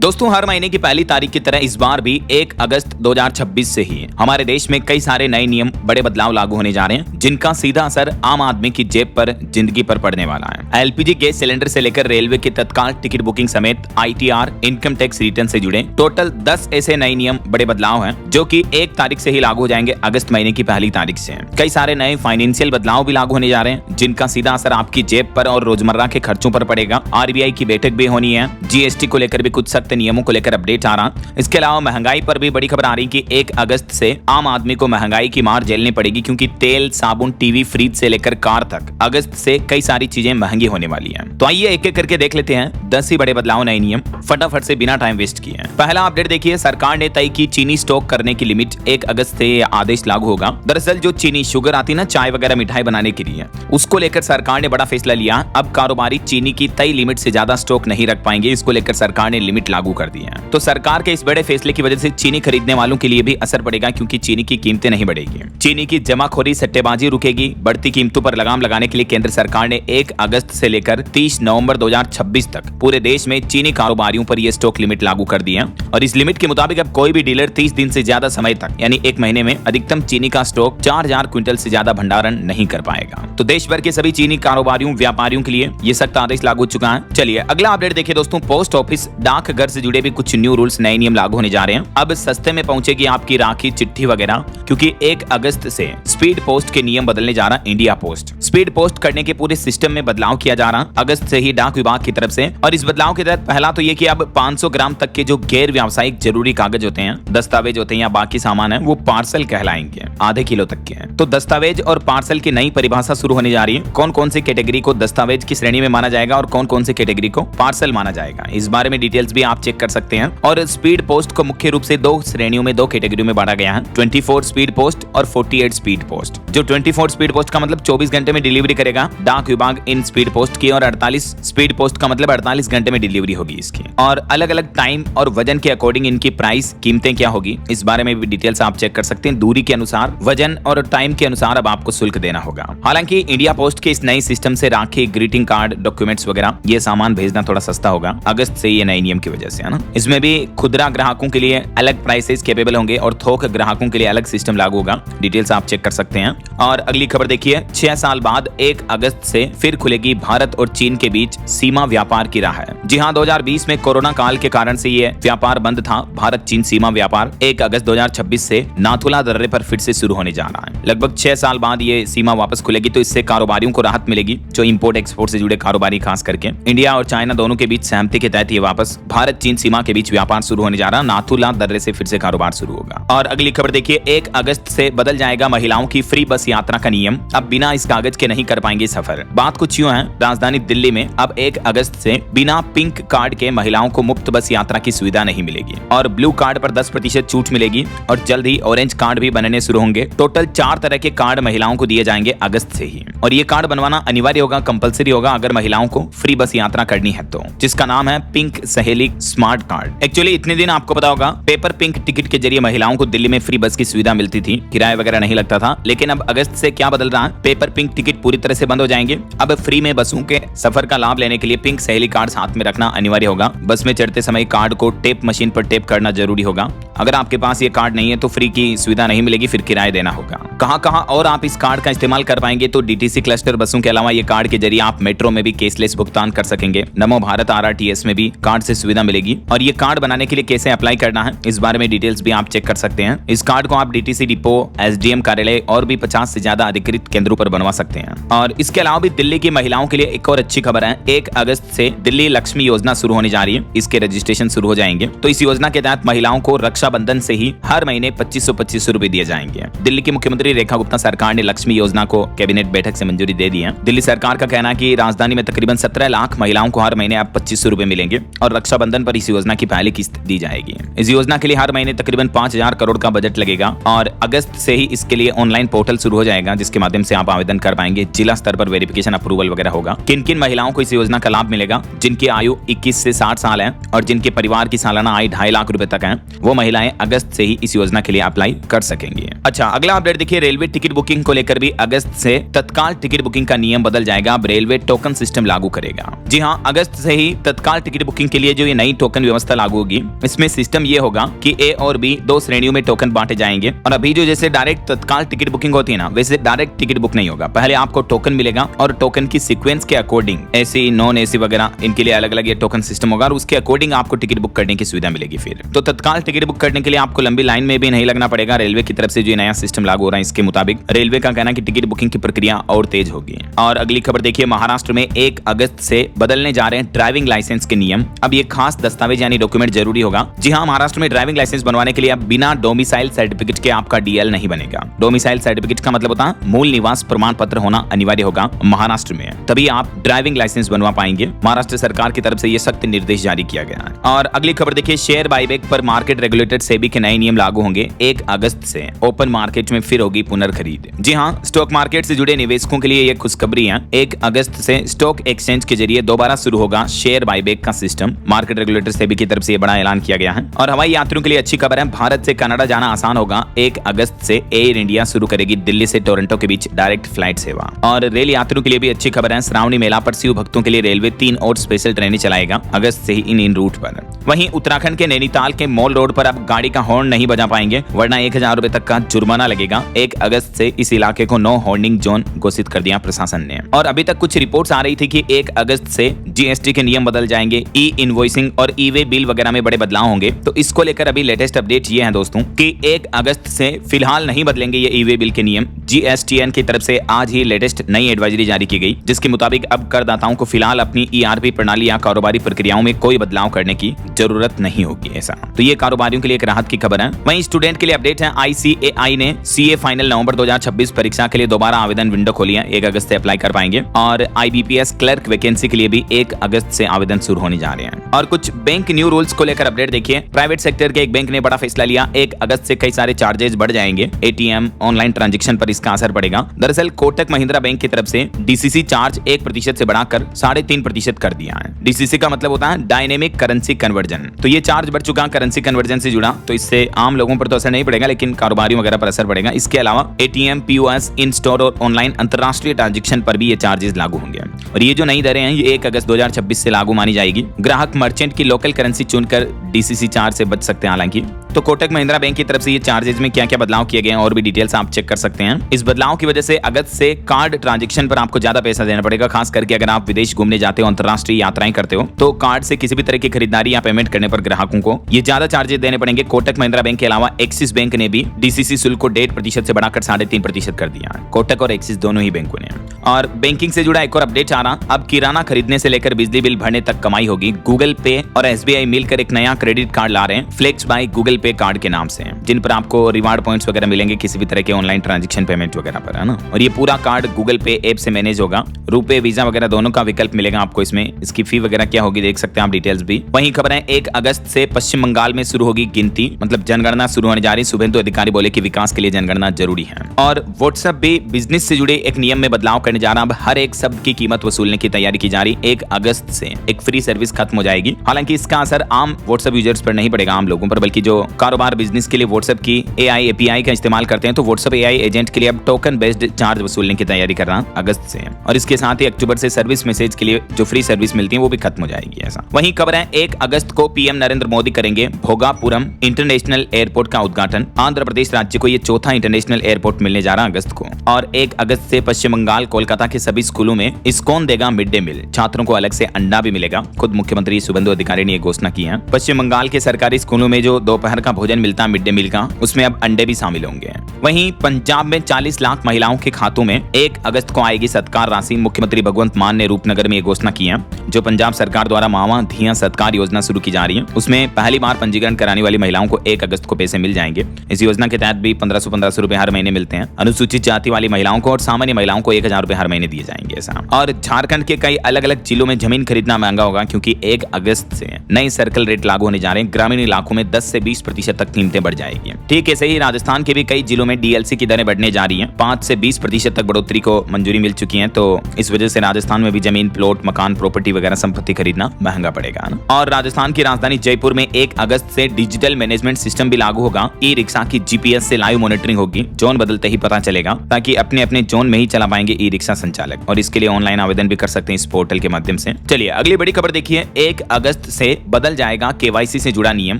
दोस्तों, हर महीने की पहली तारीख की तरह इस बार भी 1 अगस्त 2026 से ही हमारे देश में कई सारे नए नियम, बड़े बदलाव लागू होने जा रहे हैं, जिनका सीधा असर आम आदमी की जेब पर, जिंदगी पर पड़ने वाला है। एलपीजी गैस सिलेंडर से लेकर रेलवे की तत्काल टिकट बुकिंग समेत आईटीआर, इनकम टैक्स रिटर्न से जुड़े टोटल 10 ऐसे नए नियम, बड़े बदलाव हैं, जो कि 1 तारीख से ही लागू हो जाएंगे, अगस्त महीने की पहली तारीख से। कई सारे नए फाइनेंशियल बदलाव भी लागू होने जा रहे हैं, जिनका सीधा असर आपकी जेब पर और रोजमर्रा के खर्चों पर पड़ेगा। आरबीआई की बैठक भी होनी है, जीएसटी को लेकर भी कुछ सख्त नियमों को लेकर अपडेट आ रहा। इसके अलावा महंगाई पर भी बड़ी खबर आ रही कि 1 अगस्त से आम आदमी को महंगाई की मार झेलनी पड़ेगी, क्योंकि तेल, साबुन, टीवी, फ्रिज से लेकर कार तक अगस्त से कई सारी चीजें महंगी होने वाली हैं। तो आइए एक एक करके देख लेते हैं 10 ही बड़े बदलाव, नए नियम, फटाफट से बिना टाइम वेस्ट किए। पहला अपडेट देखिए, सरकार ने तय की चीनी स्टॉक करने की लिमिट। 1 अगस्त से यह आदेश लागू होगा। दरअसल जो चीनी, शुगर आती ना चाय वगैरह मिठाई बनाने के लिए, उसको लेकर सरकार ने बड़ा फैसला लिया। अब कारोबारी चीनी की तय लिमिट से ज्यादा स्टॉक नहीं रख पाएंगे। इसको लेकर सरकार ने लिमिट लागू कर दी है। तो सरकार के इस बड़े फैसले की वजह से चीनी खरीदने वालों के लिए भी असर पड़ेगा, क्योंकि चीनी की कीमतें नहीं बढ़ेगी। चीनी की जमाखोरी, सट्टेबाजी रुकेगी। बढ़ती कीमतों पर लगाम लगाने के लिए केंद्र सरकार ने 1 अगस्त से लेकर 30 नवंबर 2026 तक पूरे देश में चीनी कारोबारियों पर यह स्टॉक लिमिट लागू कर दी है। और इस लिमिट के मुताबिक अब कोई भी डीलर 30 दिन से ज्यादा समय तक, यानी 1 महीने में अधिकतम चीनी का स्टॉक 4000 क्विंटल से ज्यादा भंडारण नहीं कर पाएगा। तो देश भर के सभी चीनी कारोबारियों, व्यापारियों के लिए यह सख्त आदेश लागू हो चुका है। चलिए अगला अपडेट देखिए दोस्तों, पोस्ट ऑफिस, डाकघर से जुड़े भी कुछ न्यू रूल्स, नए नियम लागू होने जा रहे हैं। अब सस्ते में पहुंचेगी आपकी राखी, चिट्ठी वगैरह, क्योंकि 1 अगस्त से स्पीड पोस्ट के नियम बदलने जा रहा है। इंडिया पोस्ट स्पीड पोस्ट करने के पूरे सिस्टम में बदलाव किया जा रहा अगस्त से ही डाक विभाग की तरफ से। और इस बदलाव के तहत पहला तो ये कि अब 500 ग्राम तक के जो गैर व्यावसायिक जरूरी कागज होते हैं, दस्तावेज होते हैं या बाकी सामान है, वो पार्सल कहलाएंगे, आधे किलो तक के हैं। तो दस्तावेज और पार्सल की नई परिभाषा शुरू होने जा रही है। कौन कौन सी कैटेगरी को दस्तावेज की श्रेणी में माना जाएगा और कौन कौन सी कैटेगरी को पार्सल माना जाएगा, इस बारे में डिटेल्स भी आप चेक कर सकते हैं। और स्पीड पोस्ट को मुख्य रूप से 2 श्रेणियों में, 2 कैटेगरी में बांटा गया है, 24 स्पीड पोस्ट और 48 स्पीड पोस्ट। जो 24 स्पीड पोस्ट का मतलब 24 घंटे में डिलीवरी करेगा डाक विभाग इन स्पीड पोस्ट की, और 48 स्पीड पोस्ट का मतलब 48 घंटे में डिलीवरी होगी इसकी। और अलग अलग टाइम और वजन के अकॉर्डिंग इनकी प्राइस, कीमतें क्या होगी, इस बारे में भी डिटेल्स आप चेक कर सकते हैं। दूरी के अनुसार, वजन और टाइम के अनुसार अब आपको शुल्क देना होगा। हालांकि इंडिया पोस्ट के इस नए सिस्टम से राखी, ग्रीटिंग कार्ड, डॉक्यूमेंट्स वगैरह ये सामान भेजना थोड़ा सस्ता होगा अगस्त से, ये नए नियम की वजह से, है ना। इसमें भी खुदरा ग्राहकों के लिए अलग प्राइसेस केपेबल होंगे और थोक ग्राहकों के लिए अलग सिस्टम लागू होगा। डिटेल्स आप चेक कर सकते हैं। और अगली खबर देखिए, 6 साल बाद 1 अगस्त से फिर खुलेगी भारत और चीन के बीच सीमा व्यापार की राह। जी हां, 2020 में कोरोना काल के कारण से ये व्यापार बंद था। भारत चीन सीमा व्यापार 1 अगस्त 2026 से नाथुला दर्रे पर फिर से शुरू होने जा रहा है। लगभग 6 साल बाद ये सीमा वापस खुलेगी, तो इससे कारोबारियों को राहत मिलेगी, जो इंपोर्ट एक्सपोर्ट से जुड़े कारोबारी, खास करके इंडिया और चाइना दोनों के बीच सहमति के तहत ये वापस भारत चीन सीमा के बीच व्यापार शुरू होने जा रहा है। नाथुला दर्रे से फिर से कारोबार शुरू होगा। और अगली खबर देखिए, 1 अगस्त से बदल जाएगा महिलाओं की फ्री बस यात्रा का नियम। अब बिना इस कागज के नहीं कर पाएंगे सफर। बात कुछ यूं है, राजधानी दिल्ली में अब 1 अगस्त से बिना पिंक कार्ड के महिलाओं को मुफ्त बस यात्रा की सुविधा नहीं मिलेगी, और ब्लू कार्ड पर 10% छूट मिलेगी। और जल्द ही ऑरेंज कार्ड भी बनने शुरू होंगे। टोटल 4 तरह के कार्ड महिलाओं को दिए जाएंगे अगस्त से ही, और ये कार्ड बनवाना अनिवार्य होगा, कंपलसरी होगा अगर महिलाओं को फ्री बस यात्रा करनी है तो, जिसका नाम है पिंक सहेली स्मार्ट कार्ड। एक्चुअली इतने दिन आपको पता होगा, पेपर पिंक टिकट के जरिए महिलाओं को दिल्ली में फ्री बस की सुविधा मिलती थी, किराया वगैरह नहीं लगता था। लेकिन अब अगस्त से क्या बदल रहा है, पेपर पिंक टिकट पूरी तरह से बंद हो जाएंगे। अब फ्री में बसों के सफर का लाभ लेने के लिए पिंक सहेली कार्ड साथ में रखना अनिवार्य होगा। बस में चढ़ते समय कार्ड को टेप मशीन पर टेप करना जरूरी होगा। अगर आपके पास ये कार्ड नहीं है तो फ्री की सुविधा नहीं मिलेगी, फिर किराया देना होगा। कहां और आप इस कार्ड का इस्तेमाल कर पाएंगे, तो डीटीसी क्लस्टर बसों के अलावा ये कार्ड के जरिए आप मेट्रो में भी कैशलेस भुगतान कर सकेंगे। नमो भारत आरआरटीएस में भी कार्ड से सुविधा मिलेगी। और ये कार्ड बनाने के लिए कैसे अप्लाई करना है, इस बारे में डिटेल्स भी आप चेक कर सकते हैं। इस कार्ड को आप डीटीसी डिपो, एसडीएम कार्यालय और भी 50 से ज्यादा अधिकृत केंद्रों पर बनवा सकते हैं। और इसके अलावा भी दिल्ली की महिलाओं के लिए एक और अच्छी खबर है, 1 अगस्त से दिल्ली लक्ष्मी योजना शुरू होने जा रही है। इसके रजिस्ट्रेशन शुरू हो जाएंगे। तो इस योजना के तहत महिलाओं को रक्षाबंधन से ही हर महीने 2500 रुपए दिए जाएंगे। दिल्ली की मुख्यमंत्री रेखा गुप्ता सरकार ने लक्ष्मी योजना को कैबिनेट बैठक से मंजूरी दे दी है। दिल्ली सरकार का कहना है कि राजधानी में तकरीबन 17 लाख महिलाओं को हर महीने अब 2500 रुपए मिलेंगे, और रक्षाबंधन पर इस योजना की पहली किस्त दी जाएगी। इस योजना के लिए हर महीने तकरीबन 5000 करोड़ का बजट लगेगा। और अगस्त से ही इसके लिए ऑनलाइन पोर्टल शुरू हो जाएगा, जिसके माध्यम से आप आवेदन कर पाएंगे। जिला स्तर पर वेरिफिकेशन, अप्रूवल वगैरह होगा। किन किन महिलाओं को इस योजना का लाभ मिलेगा, जिनकी आयु 21 से 60 साल है और जिनके परिवार की सालाना आय 2.5 लाख रुपए तक है, वो महिलाएं अगस्त से ही इस योजना के लिए अप्लाई कर सकेंगे। अच्छा, अगला अपडेट देखिए, रेलवे टिकट बुकिंग को लेकर भी अगस्त से तत्काल टिकट बुकिंग का नियम बदल जाएगा। अब रेलवे टोकन सिस्टम लागू करेगा। जी हाँ, अगस्त से ही तत्काल टिकट बुकिंग के लिए जो ये नई टोकन व्यवस्था लागू होगी, इसमें सिस्टम ये होगा कि ए और बी दो श्रेणियों में टोकन बांटे जाएंगे। और अभी जो जैसे डायरेक्ट तत्काल टिकट बुकिंग होती है ना, वैसे डायरेक्ट टिकट बुक नहीं होगा। पहले आपको टोकन मिलेगा और टोकन की सीक्वेंस के अकॉर्डिंग एसी, नॉन एसी वगैरह इनके लिए अलग अलग ये टोकन सिस्टम होगा और उसके अकॉर्डिंग आपको टिकट बुक करने की सुविधा मिलेगी। फिर तो तत्काल टिकट बुक करने के लिए आपको लंबी लाइन में भी नहीं लगना पड़ेगा। रेलवे की तरफ से जो नया सिस्टम लागू हो रहा है, इसके मुताबिक रेलवे का कहना है कि टिकट बुकिंग की प्रक्रिया और तेज होगी। और अगली खबर देखिए, महाराष्ट्र में 1 अगस्त से बदलने जा रहे हैं ड्राइविंग लाइसेंस के नियम। अब ये खास दस्तावेज यानी डॉक्यूमेंट जरूरी होगा। जी हाँ, महाराष्ट्र में ड्राइविंग लाइसेंस बनवाने के लिए अब बिना डोमिसाइल सर्टिफिकेट के आपका डीएल नहीं बनेगा। डोमिसाइल सर्टिफिकेट का मतलब होता है मूल निवास प्रमाण पत्र होना अनिवार्य होगा महाराष्ट्र में, तभी आप ड्राइविंग लाइसेंस बनवा पाएंगे। महाराष्ट्र सरकार की तरफ से यह सख्त निर्देश जारी किया गया है। और अगली खबर देखिए, शेयर बायबैक पर मार्केट रेगुलेटर सेबी के नए नियम लागू होंगे। 1 अगस्त से ओपन मार्केट में फिर होगी पुनर्खरीद। जी हाँ, स्टॉक मार्केट से जुड़े निवेशकों के लिए ये खुशखबरी है। 1 अगस्त से स्टॉक एक्सचेंज के जरिए दोबारा शुरू होगा शेयर बायबैक का सिस्टम। मार्केट रेगुलेटर सेबी की तरफ से बड़ा ऐलान किया गया है। और हवाई यात्रियों के लिए अच्छी खबर है, भारत से कनाडा जाना आसान होगा। 1 अगस्त से एयर इंडिया शुरू करेगी दिल्ली से टोरंटो के बीच डायरेक्ट फ्लाइट सेवा। और रेल यात्रियों के लिए भी अच्छी खबर है, श्रावणी मेला पर शिव भक्तों के लिए रेलवे 3 और स्पेशल ट्रेनें चलाएगा अगस्त से ही इन रूट पर। वहीं उत्तराखंड के नैनीताल के मॉल रोड पर अब गाड़ी का हॉर्न नहीं बजा पाएंगे, वरना 1000 रुपए तक का जुर्माना लगेगा। 1 अगस्त से इस इलाके को नो हॉर्निंग जोन घोषित कर दिया प्रशासन ने। और अभी तक कुछ रिपोर्ट्स आ रही थी कि 1 अगस्त से जीएसटी के नियम बदल जाएंगे, ई इनवॉइसिंग और ई वे बिल वगैरह में बड़े बदलाव होंगे। तो इसको लेकर अभी लेटेस्ट अपडेट ये है दोस्तों कि 1 अगस्त से फिलहाल नहीं बदलेंगे ये ई वे बिल के नियम। जीएसटीएन की तरफ से आज ही लेटेस्ट नई एडवाइजरी जारी की गई, जिसके मुताबिक अब करदाताओं को फिलहाल अपनी ईआरपी प्रणाली या कारोबारी प्रक्रियाओं में कोई बदलाव करने की जरूरत नहीं होगी। ऐसा तो ये कारोबारियों के लिए एक राहत की खबर है। वहीं स्टूडेंट के लिए अपडेट है, आईसीएआई ने सीए फाइनल नवंबर 2026 परीक्षा के लिए दोबारा आवेदन विंडो खोली है। 1 अगस्त से अप्लाई कर पाएंगे। और आईबीपीएस क्लर्क वैकेंसी के लिए भी 1 अगस्त से आवेदन शुरू होने जा रहे हैं। और कुछ बैंक न्यू रूल्स को लेकर अपडेट देखिए, प्राइवेट सेक्टर के एक बैंक ने बड़ा फैसला लिया। 1 अगस्त से कई सारे चार्जेस बढ़ जाएंगे। एटीएम, ऑनलाइन ट्रांजैक्शन पर इसका असर पड़ेगा। दरअसल कोटक महिंद्रा बैंक की तरफ से डीसीसी चार्ज 1% से बढ़ाकर 3.5% कर दिया है। डीसीसी का मतलब होता है डायनेमिक करेंसी कन्वर्जन। तो ये चार्ज बढ़ चुका करेंसी कन्वर्जन से जुड़ा, तो इससे आम लोगों पर तो असर नहीं पड़ेगा, लेकिन कारोबारियों वगैरह पर असर पड़ेगा। इसके अलावा एटीएम, पीओएस, इन स्टोर और ऑनलाइन अंतरराष्ट्रीय ट्रांजैक्शन पर भी ये चार्जेस लागू होंगे। और ये जो नई दरें हैं, ये 1 अगस्त 2026 से लागू मानी जाएगी। ग्राहक मर्चेंट की लोकल करेंसी चुनकर डीसीसी चार्ज से बच सकते हैं। हालांकि तो कोटक महिंद्रा बैंक की तरफ से ये चार्जेस में क्या क्या बदलाव किए गए हैं और भी डिटेल्स आप चेक कर सकते हैं। इस बदलाव की वजह से अगस्त से कार्ड ट्रांजैक्शन पर आपको ज्यादा पैसा देना पड़ेगा, खास करके अगर आप विदेश घूमने जाते हो, अंतरराष्ट्रीय यात्राएं करते हो, तो कार्ड से किसी भी तरह की खरीदारी या पेमेंट करने पर ग्राहकों को ये ज्यादा चार्जेस देने पड़ेंगे। कोटक महिंद्रा बैंक के अलावा एक्सिस बैंक ने भी डीसीसी शुल्क को 1.5% से बढ़ाकर 3.5% कर दिया है। कोटक और एक्सिस दोनों ही बैंकों ने। और बैंकिंग से जुड़ा एक और अपडेट आ रहा, अब किराना खरीदने से लेकर बिजली बिल भरने तक कमाई होगी। गूगल पे और एसबीआई मिलकर एक नया क्रेडिट कार्ड ला रहे हैं, फ्लेक्स बाय गूगल पे कार्ड के नाम से, जिन पर आपको रिवार्ड पॉइंट्स वगैरह मिलेंगे किसी भी तरह के ऑनलाइन ट्रांजैक्शन पेमेंट वगैरह पर, है ना। और ये पूरा कार्ड गूगल पे ऐप से मैनेज होगा। रुपे, वीजा वगैरह दोनों का विकल्प मिलेगा आपको इसमें। इसकी फी वगैरह क्या होगी देख सकते हैं आप डिटेल्स भी। वहीं खबर है 1 अगस्त से पश्चिम बंगाल में शुरू होगी गिनती, मतलब जनगणना शुरू होने जा रही। शुभेंदु अधिकारी बोले कि विकास के लिए जनगणना जरूरी है। और व्हाट्सएप भी बिजनेस से जुड़े एक नियम में बदलाव करने जा रहा। अब हर एक शब्द की कीमत वसूलने की तैयारी की जा रही। 1 अगस्त से एक फ्री सर्विस खत्म हो जाएगी। हालांकि इसका असर आम व्हाट्सएप यूजर्स पर नहीं पड़ेगा, आम लोगों पर, बल्कि जो कारोबार बिजनेस के लिए व्हाट्सएप की एआई एपीआई का इस्तेमाल करते हैं, तो व्हाट्सएप एआई एजेंट के लिए अब टोकन बेस्ड चार्ज वसूलने की तैयारी कर रहा अगस्त से। और इसके साथ ही अक्टूबर से सर्विस मैसेज के लिए जो फ्री सर्विस मिलती है वो भी खत्म हो जाएगी। ऐसा वहीं खबर है 1 अगस्त को पीएम नरेंद्र मोदी करेंगे भोगापुरम इंटरनेशनल एयरपोर्ट का उद्घाटन। आंध्र प्रदेश राज्य को ये चौथा इंटरनेशनल एयरपोर्ट मिलने जा रहा अगस्त को। और 1 अगस्त से पश्चिम बंगाल, कोलकाता के सभी स्कूलों में इस्कॉन देगा मिड डे मील। छात्रों को अलग से अंडा भी मिलेगा। खुद मुख्यमंत्री शुभेंदु अधिकारी ने यह घोषणा की है। पश्चिम बंगाल के सरकारी स्कूलों में जो दोपहर का भोजन मिलता है मिड डे मील का, उसमें अब अंडे भी शामिल होंगे। वहीं पंजाब में 40 लाख महिलाओं के खातों में 1 अगस्त को आएगी सत्कार राशि। मुख्यमंत्री भगवंत मान ने रूपनगर में यह घोषणा की है। जो पंजाब सरकार द्वारा मावां धियां सत्कार योजना शुरू की जा रही है, उसमें पहली बार पंजीकरण कराने वाली महिलाओं को 1 अगस्त को पैसे मिल जाएंगे। इस योजना के तहत भी 1500 रुपए हर महीने मिलते हैं। अनुसूचित जाति वाली महिलाओं को और सामान्य महिलाओं को 1000 रुपए हर महीने दिए जाएंगे। ऐसा और झारखंड के कई अलग अलग जिलों में जमीन खरीदना महंगा होगा, क्योंकि 1 अगस्त से नए सर्कल रेट लागू होने जा रहे हैं। ग्रामीण इलाकों में 10 से 20% 20% तक कीमतें बढ़ जाएगी। ठीक ऐसे ही राजस्थान के भी कई जिलों में डीएलसी की दरें बढ़ने जा रही हैं। 5 से 20% तक बढ़ोतरी को मंजूरी मिल चुकी है। तो इस वजह से राजस्थान में भी जमीन, प्लॉट, मकान, प्रॉपर्टी वगैरह संपत्ति खरीदना महंगा पड़ेगा ना। और राजस्थान की राजधानी जयपुर में 1 अगस्त से डिजिटल मैनेजमेंट सिस्टम भी लागू होगा। ई रिक्शा की जीपीएस से लाइव मॉनिटरिंग होगी। जोन बदलते ही पता चलेगा, ताकि अपने अपने जोन में ही चला पाएंगे ई रिक्शा संचालक। और इसके लिए ऑनलाइन आवेदन भी कर सकते हैं इस पोर्टल के माध्यम से। चलिए अगली बड़ी खबर देखिए। 1 अगस्त से बदल जाएगा केवाईसी से जुड़ा नियम।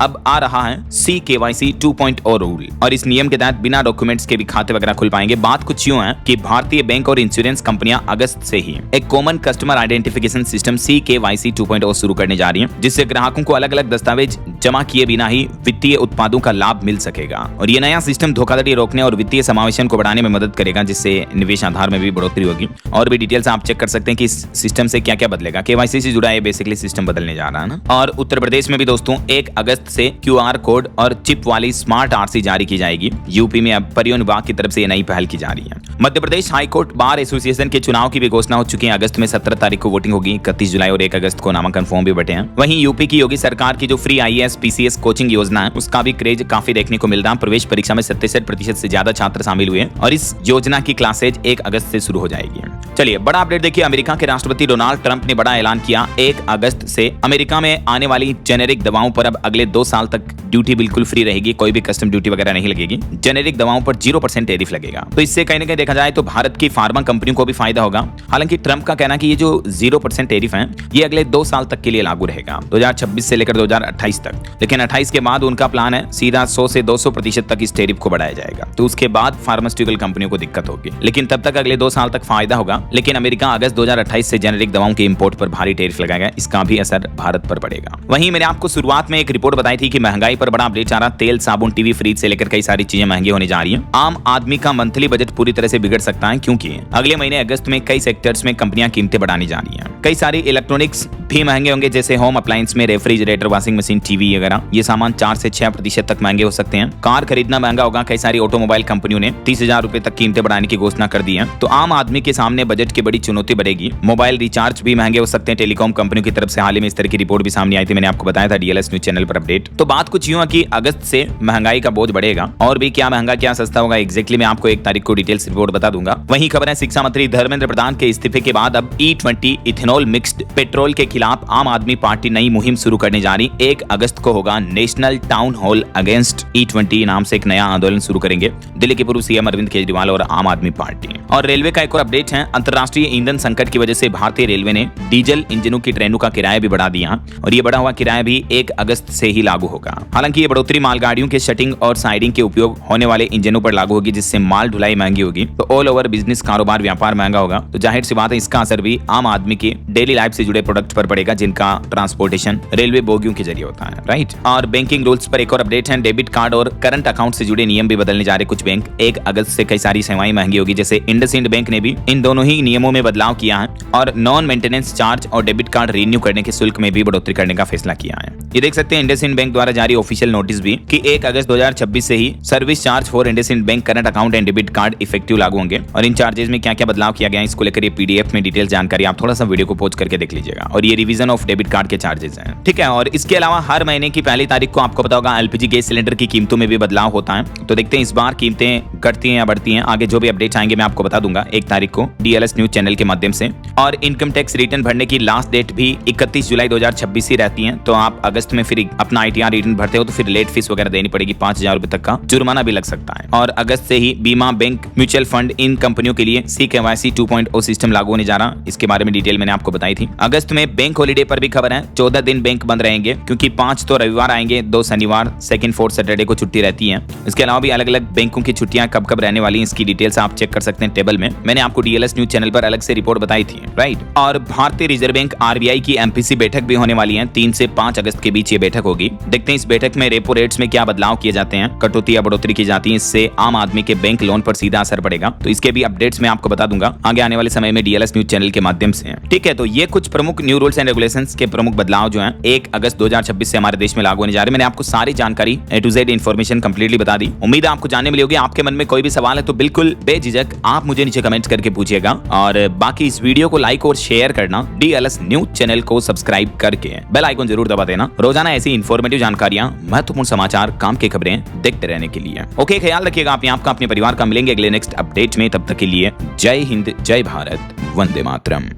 अब आ रहा है सी केवाईसी 2.0 रूल, और इस नियम के तहत बिना डॉक्यूमेंट्स के भी खाते वगैरह खुल पाएंगे। बात कुछ यूं है कि भारतीय बैंक और इंश्योरेंस कंपनियां अगस्त से ही एक कॉमन कस्टमर आइडेंटिफिकेशन सिस्टम सी केवाईसी 2.0 शुरू करने जा रही है, जिससे ग्राहकों को अलग अलग दस्तावेज जमा किए बिना ही वित्तीय उत्पादों का लाभ मिल सकेगा। और ये नया सिस्टम धोखाधड़ी रोकने और वित्तीय समावेशन को बढ़ाने में मदद करेगा, जिससे निवेश आधार में भी बढ़ोतरी होगी। और भी डिटेल्स आप चेक कर सकते हैं कि इस सिस्टम से क्या क्या बदलेगा। केवाईसी से जुड़ा ये बेसिकली सिस्टम बदलने जा रहा है ना। और उत्तर प्रदेश में भी दोस्तों 1 अगस्त से क्यूआर कोड और चिप वाली स्मार्ट आरसी जारी की जाएगी। यूपी में अब परिवहन विभाग की तरफ से ये नई पहल की जा रही है। Madhya Pradesh high court bar association के चुनाव की भी घोषणा हो चुकी है। अगस्त में 17 तारीख को वोटिंग होगी। 31 जुलाई और 1 अगस्त को नामांकन फॉर्म भी बटे हैं। वहीं यूपी की योगी सरकार की जो फ्री आईएएस पीसीएस कोचिंग योजना है, उसका भी क्रेज काफी देखने को मिल रहा है। प्रवेश परीक्षा में 67% से ज्यादा छात्र शामिल हुए और इस योजना की क्लासेज 1 अगस्त से शुरू हो जाएगी। चलिए बड़ा अपडेट देखिए। अमेरिका के राष्ट्रपति डोनाल्ड ट्रंप ने बड़ा ऐलान किया। 1 अगस्त से अमेरिका में आने वाली जेनेरिक दवाओं पर अब अगले 2 साल तक ड्यूटी बिल्कुल फ्री रहेगी। कोई भी कस्टम ड्यूटी वगैरह नहीं लगेगी। जेनेरिक दवाओं पर 0% टैरिफ लगेगा। तो इससे कहीं ना कहीं देखा जाए तो भारत की फार्मा कंपनियों को भी फायदा होगा। हालांकि ट्रंप का कहना है कि ये जो 0% टैरिफ है, ये अगले 2 साल तक के लिए लागू रहेगा, 2026 से लेकर 2028 तक। लेकिन 28 के बाद उनका प्लान है सीधा 100 से 200% तक इस टैरिफ को बढ़ाया जाएगा। तो उसके बाद फार्मास्यूटिकल कंपनियों को दिक्कत होगी, लेकिन तब तक अगले 2 साल तक फायदा होगा। लेकिन अमेरिका अगस्त 2028 से जेनेरिक दवाओं के इंपोर्ट पर भारी टैरिफ लगाएगा। इसका भी असर भारत पर पड़ेगा। वहीं मैंने आपको शुरुआत में एक रिपोर्ट बताई थी कि महंगाई पर बड़ा अपडेट आ रहा। तेल, साबुन, टीवी, फ्रिज से लेकर कई सारी चीजें महंगी होने जा रही हैं। आम आदमी का मंथली बजट पूरी तरह से बिगड़ सकता है, क्योंकि अगले महीने अगस्त में कई सेक्टर्स में कंपनियां कीमतें बढ़ाने जा रही हैं। कई सारी इलेक्ट्रॉनिक्स भी महंगे होंगे, जैसे होम अप्लायंस में रेफ्रिजरेटर, वॉशिंग मशीन, टीवी वगैरह। ये सामान 4 से 6% तक महंगे हो सकते हैं। कार खरीदना महंगा होगा। कई सारी ऑटोमोबाइल कंपनियों ने 30,000 रुपए तक कीमतें बढ़ाने की घोषणा कर दी है। तो आम आदमी के सामने बजट की बड़ी चुनौती बढ़ेगी। मोबाइल रिचार्ज भी महंगे हो सकते हैं। टेलीकॉम कंपनियों की तरफ से हाल ही में इस तरह की रिपोर्ट भी सामने आई थी। मैंने आपको बताया था डीएलएस न्यूज चैनल पर अपडेट। तो बात कुछ यूं है कि अगस्त से महंगाई का बोझ बढ़ेगा। और भी क्या महंगा क्या सस्ता होगा एग्जैक्टली मैं आपको 1 तारीख को डिटेल्स रिपोर्ट बता दूंगा। वहीं खबर है शिक्षा मंत्री धर्मेंद्र प्रधान के इस्तीफे के बाद अब E20 इथेनॉल मिक्स्ड पेट्रोल के खिलाफ आम आदमी पार्टी नई मुहिम शुरू करने जा रही। 1 अगस्त को होगा national town hall against E20 नाम से एक नया आंदोलन शुरू करेंगे दिल्ली के पूर्व सीएम अरविंद केजरीवाल और आम आदमी पार्टी। और रेलवे का एक और अपडेट है। अंतर्राष्ट्रीय ईंधन संकट की वजह से भारतीय रेलवे ने डीजल इंजनों की ट्रेनों का किराया भी बढ़ा दिया, और ये बढ़ा हुआ किराया भी 1 अगस्त से ही लागू होगा। हालांकि ये बढ़ोतरी मालगाड़ियों के शटिंग और साइडिंग के उपयोग होने वाले इंजनों पर लागू होगी, जिससे माल ढुलाई महंगी होगी। तो ऑल ओवर बिजनेस, कारोबार, व्यापार महंगा होगा। तो जाहिर सी बात है इसका असर भी आम आदमी की डेली लाइफ से जुड़े प्रोडक्ट पर पड़ेगा, जिनका ट्रांसपोर्टेशन रेलवे बोगियों के जरिए होता है, राइट। और बैंकिंग रूल्स पर एक और अपडेट है। डेबिट कार्ड और करंट अकाउंट से जुड़े नियम भी बदलने जा रहे कुछ बैंक। 1 अगस्त से कई सारी सेवाएं महंगी होगी, जैसे इंडसइंड बैंक ने भी इन दोनों ही नियमों में बदलाव किया है और नॉन मेंटेनेंस चार्ज और डेबिट कार्ड रिन्यू करने के शुल्क में भी बढ़ोतरी करने का फैसला किया है। ये देख सकते हैं इंडसइंड बैंक द्वारा जारी ऑफिशियल नोटिस भी कि 1 अगस्त 2026 से ही service charge for IndusInd bank current account and debit card effective लागू होंगे। और इन चार्जेस में क्या क्या बदलाव किया गया है इसको लेकर ये पीडीएफ में डिटेल जानकारी आप थोड़ा सा वीडियो को पॉज करके देख लीजिएगा। और ये रिवीजन ऑफ डेबिट कार्ड के चार्जेस हैं, ठीक है। और इसके अलावा हर महीने की पहली तारीख को आपको पता होगा एलपीजी गैस सिलेंडर की कीमतों में भी बदलाव होता है। तो देखते हैं इस बार कीमतें घटती हैं या बढ़ती हैं। आगे जो भी अपडेट्स आएंगे मैं आपको बता दूंगा 1 तारीख को डीएलएस न्यूज चैनल के माध्यम से। और इनकम टैक्स रिटर्न भरने की लास्ट डेट भी 31 जुलाई 2026 ही रहती है। तो आप अगस्त में फिर अपना आईटीआर रिटर्न भरते हो तो फिर लेट फीस वगैरह देनी पड़ेगी, 5,000 रुपए तक का जुर्माना भी लग सकता है। और अगस्त से ही बीमा, बैंक, म्यूचुअल फंड इन कंपनियों के लिए सी केवाईसी 2.0 सिस्टम लागू होने जा रहा। इसके बारे में डिटेल मैंने आपको बताई थी। अगस्त में बैंक हॉलीडे पर भी खबर है। 14 दिन बैंक बंद रहेंगे, क्योंकि 5 तो रविवार आएंगे, 2 शनिवार, 2nd 4th सैटरडे को छुट्टी रहती है। इसके अलावा भी अलग अलग बैंकों की छुट्टियां कब कब रहने वाली, इसकी डिटेल्स आप चेक कर सकते हैं टेबल में। मैंने आपको डीएलएस न्यूज चैनल पर अलग से रिपोर्ट बताई थी, राइट। और भारतीय रिजर्व बैंक आरबीआई की एमपीसी बैठक भी होने वाली है। 3 से 5 अगस्त के बीच ये बैठक होगी। देखते हैं इस बैठक में रेपो रेट्स में क्या बदलाव किए जाते हैं, कटौती या बढ़ोतरी की जाती है। इससे आम आदमी के बैंक लोन पर सीधा असर पड़ेगा। तो इसके भी अपडेट्स मैं आपको बता दूंगा आगे आने वाले समय में डीएलएस न्यूज चैनल के माध्यम से, ठीक है। तो ये कुछ प्रमुख न्यू रूल्स एंड रेगुलेशंस के प्रमुख बदलाव जो हैं 1 अगस्त 2026 से हमारे देश में लागू होने जा रहे हैं। मैंने आपको सारी जानकारी A to Z information completely बता दी। उम्मीद है आपको जानने मिली होगी। आपके मन में में कोई भी सवाल है तो बिल्कुल बेझिझक आप मुझे नीचे कमेंट करके पूछिएगा, और बाकी इस वीडियो को लाइक और शेयर करना, DLS न्यूज चैनल को सब्सक्राइब करके बेल आइकन जरूर दबा देना रोजाना ऐसी इंफॉर्मेटिव जानकारियां, महत्वपूर्ण समाचार, काम की खबरें देखते रहने के लिए। ओके, ख्याल रखिएगा आप आपका अपने परिवार का। मिलेंगे अगले नेक्स्ट अपडेट में, तब तक के लिए जय हिंद, जय भारत, वंदे मातरम।